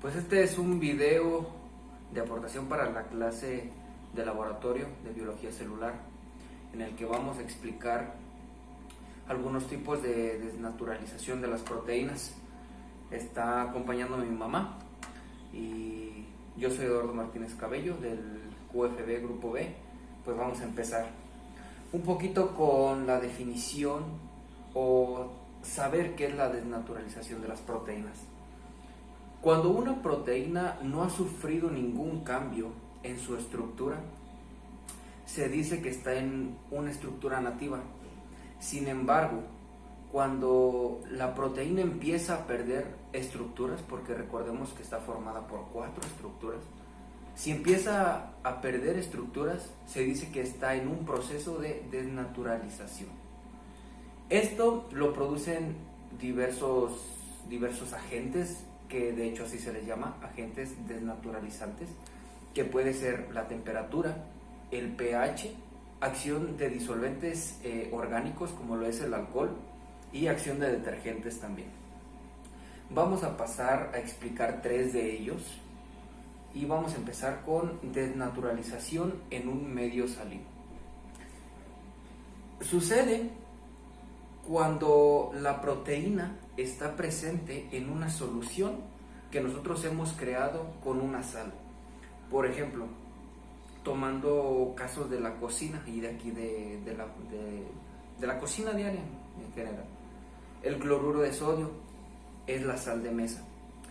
Pues este es un video de aportación para la clase de laboratorio de biología celular, en el que vamos a explicar algunos tipos de desnaturalización de las proteínas. Está acompañándome mi mamá y yo soy Eduardo Martínez Cabello del QFB Grupo B. Pues vamos a empezar un poquito con la definición o saber qué es la desnaturalización de las proteínas. Cuando una proteína no ha sufrido ningún cambio en su estructura, se dice que está en una estructura nativa. Sin embargo, cuando la proteína empieza a perder estructuras, porque recordemos que está formada por 4 estructuras, si empieza a perder estructuras, se dice que está en un proceso de desnaturalización. Esto lo producen diversos agentes, que de hecho así se les llama, agentes desnaturalizantes, que puede ser la temperatura, el pH, acción de disolventes orgánicos como lo es el alcohol y acción de detergentes también. Vamos a pasar a explicar 3 de ellos y vamos a empezar con desnaturalización en un medio salino. Sucede cuando la proteína está presente en una solución que nosotros hemos creado con una sal. Por ejemplo, tomando casos de la cocina y de aquí de la cocina diaria en general. El cloruro de sodio es la sal de mesa.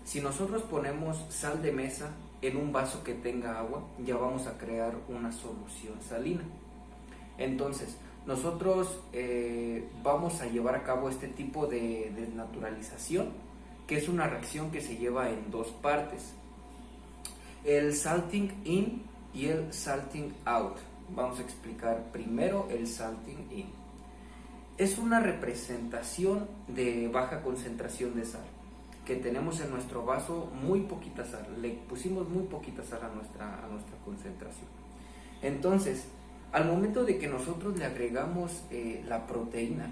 Si nosotros ponemos sal de mesa en un vaso que tenga agua, ya vamos a crear una solución salina. Entonces, nosotros vamos a llevar a cabo este tipo de desnaturalización, que es una reacción que se lleva en 2 partes: el salting in y el salting out. Vamos a explicar primero el salting in. Es una representación de baja concentración de sal, que tenemos en nuestro vaso muy poquita sal, le pusimos muy poquita sal a nuestra concentración. Entonces, al momento de que nosotros le agregamos la proteína,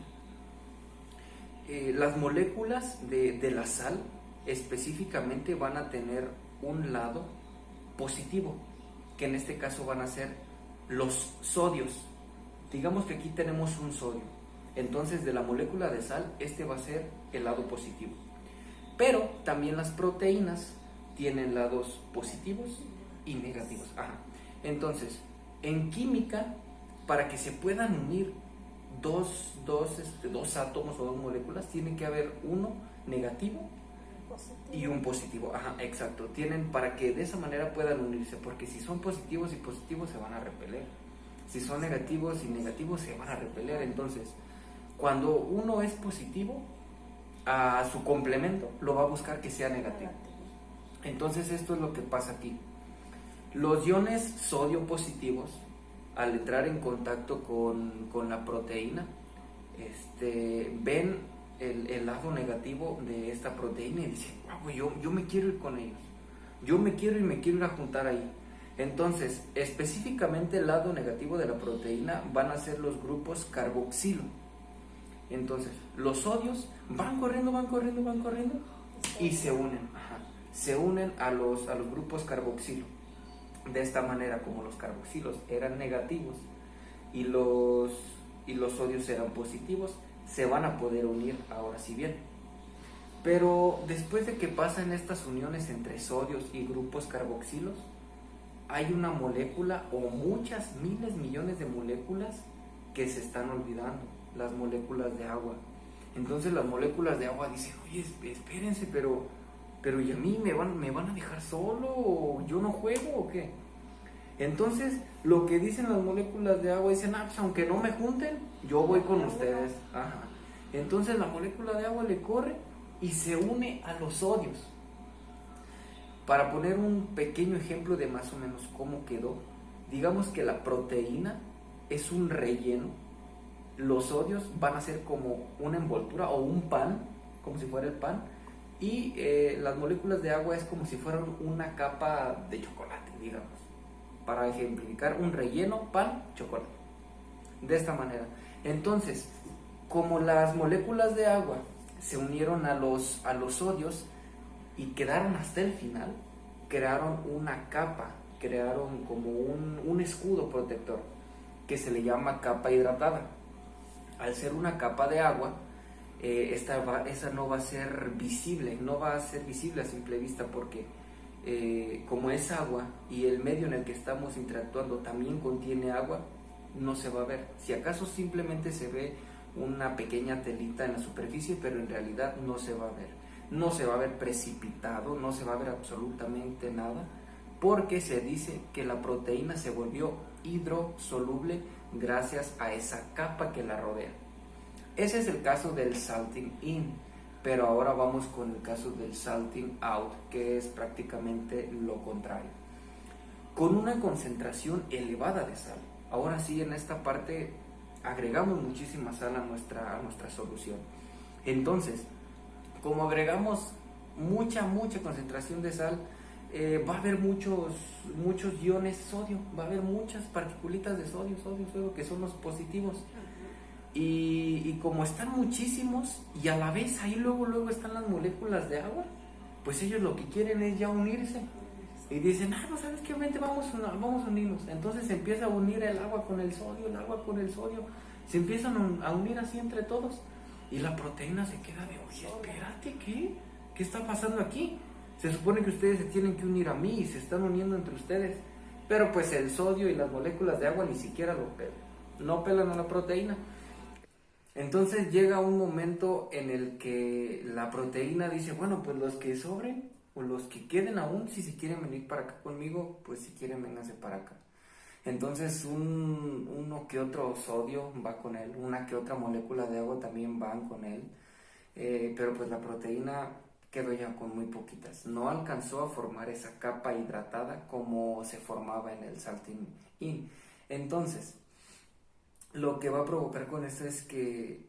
las moléculas de la sal específicamente van a tener un lado positivo, que en este caso van a ser los sodios. Digamos que aquí tenemos un sodio, entonces de la molécula de sal este va a ser el lado positivo. Pero también las proteínas tienen lados positivos y negativos. Entonces, en química, para que se puedan unir dos átomos o 2 moléculas, tiene que haber uno negativo y un positivo. Exacto. Tienen, para que de esa manera puedan unirse, porque si son positivos y positivos se van a repeler. Si son negativos y negativos se van a repeler. Entonces, cuando uno es positivo, a su complemento lo va a buscar que sea negativo. Entonces, esto es lo que pasa aquí. Los iones sodio positivos, al entrar en contacto con la proteína, ven el lado negativo de esta proteína y dicen: wow, yo me quiero ir con ellos, yo me quiero ir a juntar ahí. Entonces, específicamente el lado negativo de la proteína van a ser los grupos carboxilo. Entonces, los sodios van corriendo y se unen a los grupos carboxilo. De esta manera, como los carboxilos eran negativos y los sodios eran positivos, se van a poder unir ahora sí bien. Pero después de que pasan estas uniones entre sodios y grupos carboxilos, hay una molécula o muchas miles, millones de moléculas que se están olvidando, las moléculas de agua. Entonces las moléculas de agua dicen: oye, espérense, pero ¿y a mí me van a dejar solo? ¿O yo no juego o qué? Entonces, lo que dicen las moléculas de agua, dicen: pues aunque no me junten, yo voy con ustedes. Entonces la molécula de agua le corre y se une a los sodios. Para poner un pequeño ejemplo de más o menos cómo quedó, digamos que la proteína es un relleno, los sodios van a ser como una envoltura o un pan, como si fuera el pan, y las moléculas de agua es como si fueran una capa de chocolate, digamos, para ejemplificar: un relleno, pan, chocolate, de esta manera. Entonces, como las moléculas de agua se unieron a los sodios, y quedaron hasta el final, crearon una capa, crearon como un escudo protector que se le llama capa hidratada. Al ser una capa de agua, esa no va a ser visible, no va a ser visible a simple vista porque como es agua y el medio en el que estamos interactuando también contiene agua, no se va a ver. Si acaso simplemente se ve una pequeña telita en la superficie, pero en realidad no se va a ver. No se va a ver precipitado, no se va a ver absolutamente nada, porque se dice que la proteína se volvió hidrosoluble gracias a esa capa que la rodea. Ese es el caso del salting in, pero ahora vamos con el caso del salting out, que es prácticamente lo contrario. Con una concentración elevada de sal. Ahora sí, en esta parte agregamos muchísima sal a nuestra solución. Entonces, como agregamos mucha concentración de sal, va a haber muchos iones sodio, va a haber muchas particulitas de sodio, que son los positivos. Y como están muchísimos y a la vez ahí luego están las moléculas de agua, pues ellos lo que quieren es ya unirse. Y dicen, pues sabes qué, vente, vamos a unirnos. Entonces se empieza a unir el agua con el sodio, se empiezan a unir así entre todos. Y la proteína se queda de, oye, espérate, ¿qué está pasando aquí? Se supone que ustedes se tienen que unir a mí y se están uniendo entre ustedes. Pero pues el sodio y las moléculas de agua ni siquiera lo pelan. No pelan a la proteína. Entonces llega un momento en el que la proteína dice, bueno, pues los que sobren o los que queden aún, si se quieren venir para acá conmigo, pues si quieren vénganse para acá. Entonces uno que otro sodio va con él, una que otra molécula de agua también van con él, pero pues la proteína quedó ya con muy poquitas. No alcanzó a formar esa capa hidratada como se formaba en el salting in. Entonces, lo que va a provocar con esto es que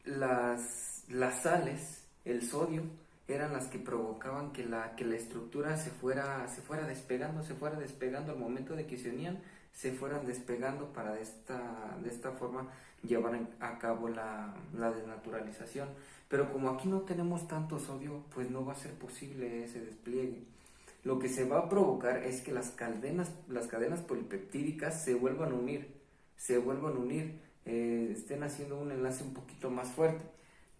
las sales, el sodio, eran las que provocaban que la estructura se fuera despegando al momento de que se unían, se fueran despegando para de esta forma llevar a cabo la desnaturalización. Pero como aquí no tenemos tanto sodio, pues no va a ser posible ese despliegue. Lo que se va a provocar es que las cadenas polipeptídicas se vuelvan a unir, estén haciendo un enlace un poquito más fuerte.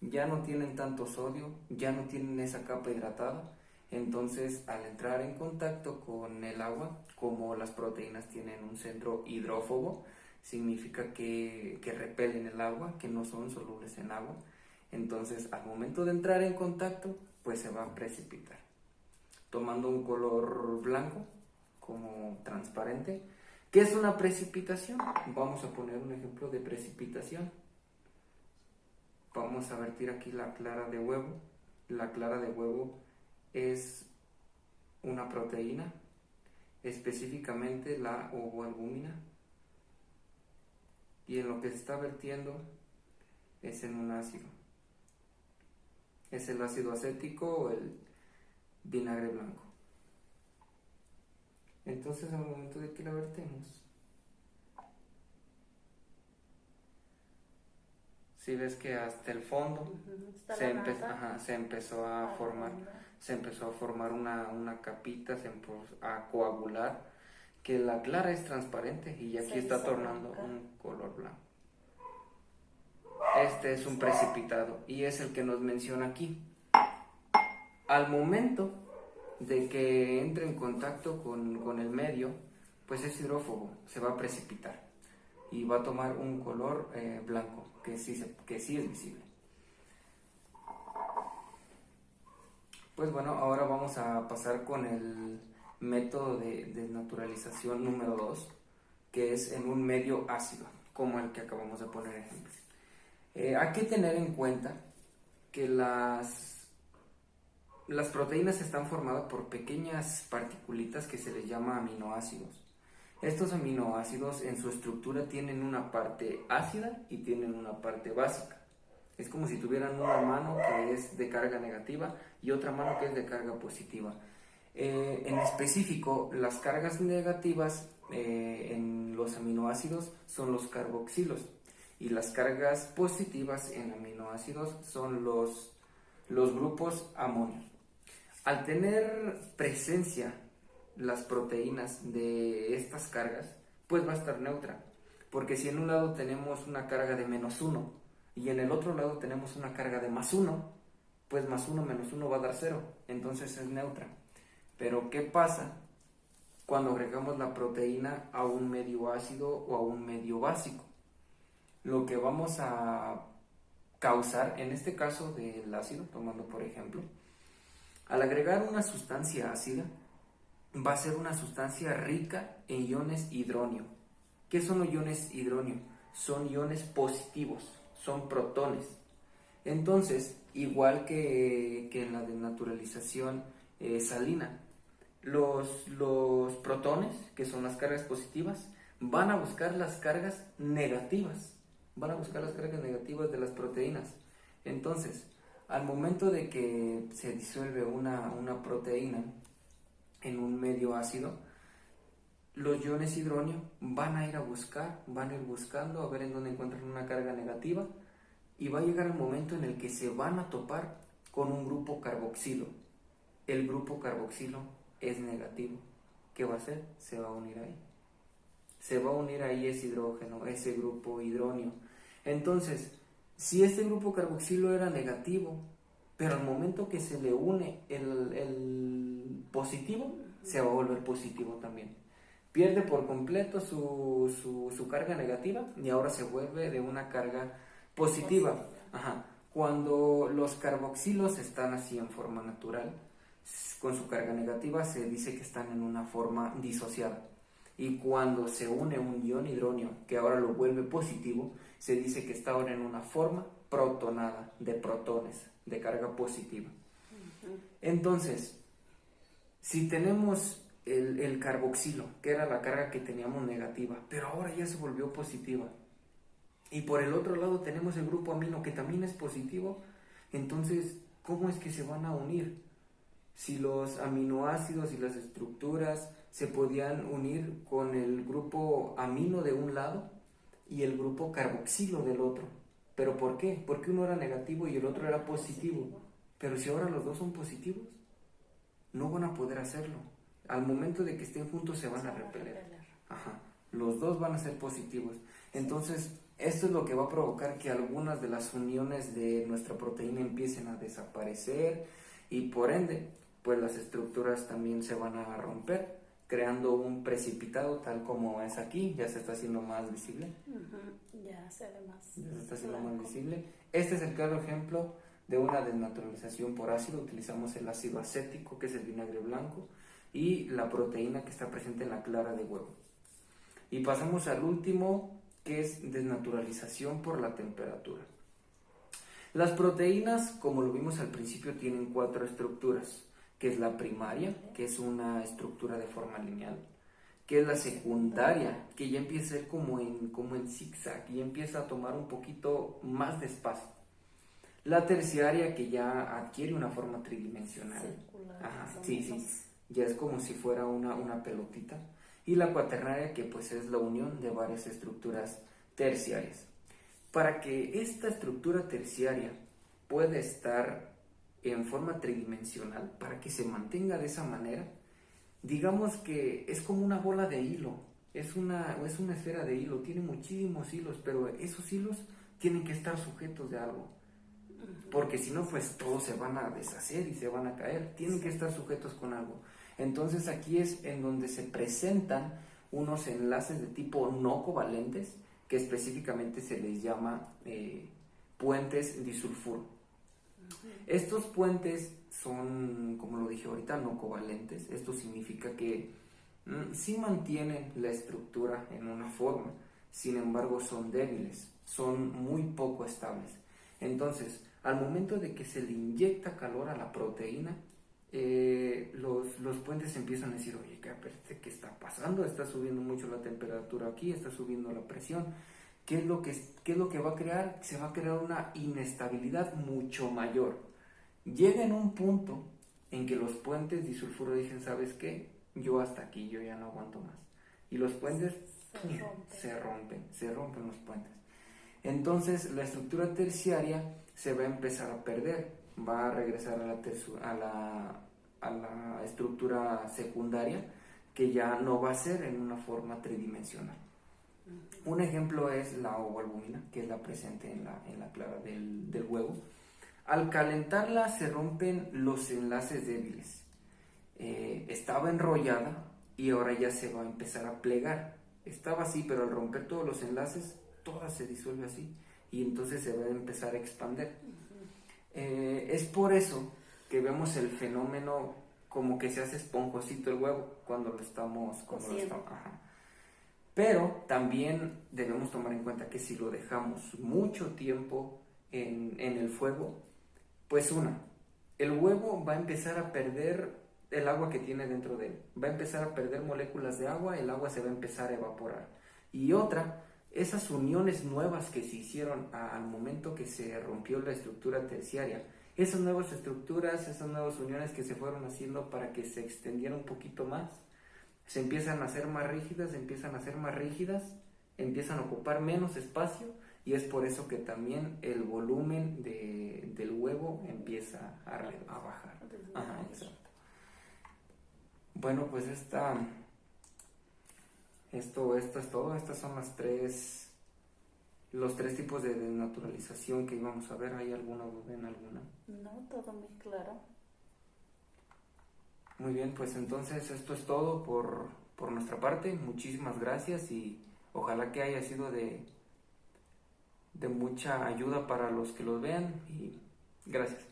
Ya no tienen tanto sodio, ya no tienen esa capa hidratada. Entonces, al entrar en contacto con el agua, como las proteínas tienen un centro hidrófobo, significa que repelen el agua, que no son solubles en agua. Entonces, al momento de entrar en contacto, pues se va a precipitar, tomando un color blanco, como transparente. ¿Qué es una precipitación? Vamos a poner un ejemplo de precipitación. Vamos a vertir aquí la clara de huevo. La clara de huevo es una proteína, específicamente la ovoalbúmina, y en lo que se está vertiendo es en un ácido. Es el ácido acético o el vinagre blanco. Entonces, al momento de que la vertemos, si ves que hasta el fondo se empezó a formar una capita, se empezó a coagular, que la clara es transparente y aquí está tornando un color blanco. Este es un precipitado y es el que nos menciona aquí. Al momento de que entre en contacto con el medio, pues es hidrófobo, se va a precipitar y va a tomar un color blanco, que sí es visible. Pues bueno, ahora vamos a pasar con el método de desnaturalización número 2, que es en un medio ácido, como el que acabamos de poner ejemplo. Hay que tener en cuenta que las proteínas están formadas por pequeñas particulitas que se les llama aminoácidos. Estos aminoácidos en su estructura tienen una parte ácida y tienen una parte básica. Es como si tuvieran una mano que es de carga negativa y otra mano que es de carga positiva. En específico, las cargas negativas en los aminoácidos son los carboxilos y las cargas positivas en aminoácidos son los grupos amonios. Al tener presencia las proteínas de estas cargas, pues va a estar neutra. Porque si en un lado tenemos una carga de -1 y en el otro lado tenemos una carga de +1, pues +1 menos 1 va a dar 0. Entonces es neutra. Pero ¿qué pasa cuando agregamos la proteína a un medio ácido o a un medio básico? Lo que vamos a causar, en este caso del ácido, tomando por ejemplo, al agregar una sustancia ácida, va a ser una sustancia rica en iones hidronio. ¿Qué son los iones hidronio? Son iones positivos, son protones. Entonces, igual que en la desnaturalización salina, los protones, que son las cargas positivas, van a buscar las cargas negativas, de las proteínas. Entonces, al momento de que se disuelve una proteína en un medio ácido, los iones hidronio van a ir buscando a ver en dónde encuentran una carga negativa, y va a llegar el momento en el que se van a topar con un grupo carboxilo. El grupo carboxilo es negativo. ¿Qué va a hacer? Se va a unir ahí. Se va a unir ahí ese hidrógeno, ese grupo hidronio. Entonces, si este grupo carboxilo era negativo, pero al momento que se le une el positivo, se va a volver positivo también. Pierde por completo su carga negativa y ahora se vuelve de una carga positiva. Ajá. Cuando los carboxilos están así en forma natural, con su carga negativa, se dice que están en una forma disociada. Y cuando se une un ion hidronio, que ahora lo vuelve positivo, se dice que está ahora en una forma protonada, de protones, de carga positiva. Entonces, si tenemos el carboxilo, que era la carga que teníamos negativa, pero ahora ya se volvió positiva, y por el otro lado tenemos el grupo amino, que también es positivo, entonces, ¿cómo es que se van a unir? Si los aminoácidos y las estructuras se podían unir con el grupo amino de un lado y el grupo carboxilo del otro. ¿Pero por qué? Porque uno era negativo y el otro era positivo. Pero si ahora los dos son positivos, no van a poder hacerlo. Al momento de que estén juntos se van a repeler. Ajá. Los dos van a ser positivos. Entonces, esto es lo que va a provocar que algunas de las uniones de nuestra proteína empiecen a desaparecer, y por ende, pues las estructuras también se van a romper, creando un precipitado tal como es aquí. Ya se está haciendo más visible. Ya se ve más. Ya se está haciendo más visible. Este es el claro ejemplo de una desnaturalización por ácido. Utilizamos el ácido acético, que es el vinagre blanco, y la proteína que está presente en la clara de huevo. Y pasamos al último, que es desnaturalización por la temperatura. Las proteínas, como lo vimos al principio, tienen 4 estructuras, que es la primaria, que es una estructura de forma lineal, que es la secundaria, que ya empieza a ser como en zigzag, y empieza a tomar un poquito más de espacio. La terciaria, que ya adquiere una forma tridimensional. Circular. Ajá, sí, ya es como si fuera una pelotita. Y la cuaternaria, que pues es la unión de varias estructuras terciarias. Para que esta estructura terciaria pueda estar en forma tridimensional, para que se mantenga de esa manera, digamos que es como una bola de hilo, es una esfera de hilo, tiene muchísimos hilos, pero esos hilos tienen que estar sujetos de algo, porque si no, pues todos se van a deshacer y se van a caer, tienen que estar sujetos con algo. Entonces aquí es en donde se presentan unos enlaces de tipo no covalentes, que específicamente se les llama puentes disulfuro. Estos puentes son, como lo dije ahorita, no covalentes. Esto significa que sí mantienen la estructura en una forma, sin embargo son débiles, son muy poco estables. Entonces, al momento de que se le inyecta calor a la proteína, los puentes empiezan a decir: oye, ¿qué está pasando? Está subiendo mucho la temperatura aquí, está subiendo la presión. ¿Qué es lo que va a crear? Se va a crear una inestabilidad mucho mayor. Llega en un punto en que los puentes disulfuro dicen: ¿sabes qué? Yo hasta aquí, yo ya no aguanto más. Y los puentes se rompen los puentes. Entonces la estructura terciaria se va a empezar a perder, va a regresar a la a la estructura secundaria, que ya no va a ser en una forma tridimensional. Un ejemplo es la ovoalbúmina, que es la presente en la clara del huevo. Al calentarla se rompen los enlaces débiles. Estaba enrollada y ahora ya se va a empezar a plegar. Estaba así, pero al romper todos los enlaces, toda se disuelve así y entonces se va a empezar a expandir. Es por eso que vemos el fenómeno como que se hace esponjosito el huevo cuando lo estamos ajá. Pero también debemos tomar en cuenta que si lo dejamos mucho tiempo en el fuego, pues el huevo va a empezar a perder el agua que tiene dentro de él, va a empezar a perder moléculas de agua, el agua se va a empezar a evaporar. Y otra, esas uniones nuevas que se hicieron al momento que se rompió la estructura terciaria, esas nuevas estructuras, esas nuevas uniones que se fueron haciendo para que se extendiera un poquito más, se empiezan a hacer más rígidas, empiezan a ocupar menos espacio y es por eso que también el volumen del huevo empieza a bajar. Ajá, exacto. Bueno, pues esto es todo. Estas son los tres tipos de desnaturalización que íbamos a ver. ¿Hay alguna duda en alguna? No, todo muy claro. Muy bien, pues entonces esto es todo por nuestra parte. Muchísimas gracias y ojalá que haya sido de mucha ayuda para los que los vean y gracias.